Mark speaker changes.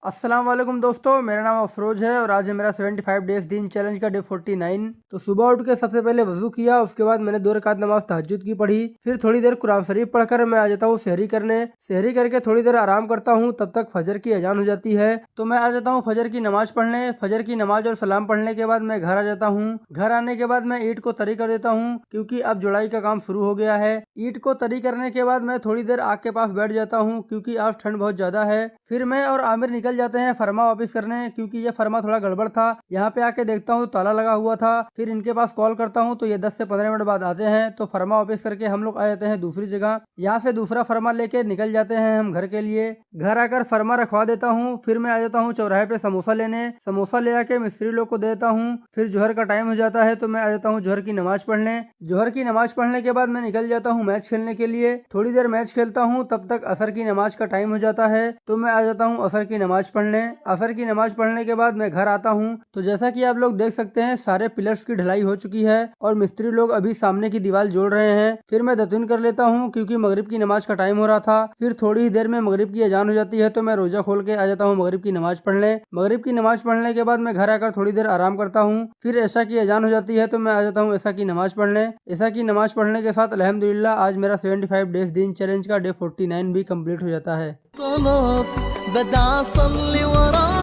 Speaker 1: अस्सलाम वालेकुम दोस्तों, मेरा नाम अफरोज है और आज है मेरा 75 डेज दीन चैलेंज का डे 49। तो सुबह उठ के सबसे पहले वजू किया, उसके बाद मैंने 2 रकात नमाज तहज्जुद की पढ़ी। फिर थोड़ी देर कुरान शरीफ पढ़कर मैं आ जाता हूँ सहरी करने। सहरी करके थोड़ी देर आराम करता हूँ, तब तक फजर की अजान हो जाती है तो मैं आ जाता हूँ फजर की नमाज पढ़ने। फजर की नमाज और सलाम पढ़ने के बाद मैं घर आ जाता हूँ। घर आने के बाद मैं ईंट को तरी कर देता हूँ क्योंकि अब जुड़ाई का काम शुरू हो गया है। ईंट को तरी करने के बाद मैं थोड़ी देर आग के पास बैठ जाता हूँ क्योंकि आज ठंड बहुत ज्यादा है। फिर मैं और आमिर निकल जाते हैं फरमा वापस करने क्योंकि ये फरमा थोड़ा गड़बड़ था। यहाँ पे आके देखता हूँ ताला लगा हुआ था। फिर इनके पास कॉल करता हूँ तो ये 10 से 15 मिनट बाद आते हैं। तो फरमा वापस करके हम लोग आ जाते हैं दूसरी जगह। यहाँ से दूसरा फरमा लेके निकल जाते हैं हम घर के लिए। घर आकर फरमा रखवा देता हूँ। फिर मैं आ जाता हूँ चौराहे पे समोसा लेने। समोसा ले आके मिस्त्री लोग को देता हूँ। फिर जोहर का टाइम हो जाता है तो मैं आ जाता हूँ जोहर की नमाज पढ़ने। जोहर की नमाज पढ़ने के बाद मैं निकल जाता हूँ मैच खेलने के लिए। थोड़ी देर मैच खेलता हूँ, तब तक असर की नमाज का टाइम हो जाता है तो मैं आ जाता हूँ असर की नमाज पढ़ने। असर की नमाज पढ़ने के बाद मैं घर आता हूँ। तो जैसा कि आप लोग देख सकते हैं सारे पिलर्स की ढलाई हो चुकी है और मिस्त्री लोग अभी सामने की दीवार जोड़ रहे हैं। फिर मैं दतुन कर लेता हूँ क्योंकि मगरिब की नमाज का टाइम हो रहा था। फिर थोड़ी ही देर में मगरिब की अजान हो जाती है तो मैं रोजा खोल के आ जाता हूँ मगरिब की नमाज पढ़ने। मगरिब की नमाज पढ़ने के बाद मैं घर आकर थोड़ी देर आराम करता हूँ। फिर ऐशा की अजान हो जाती है तो मैं आ जाता हूँ ऐशा की नमाज पढ़ने। ऐशा की नमाज पढ़ने के साथ अल्हम्दुलिल्लाह आज मेरा 75 डेज दीन चैलेंज का डे 49 भी कंप्लीट हो जाता है।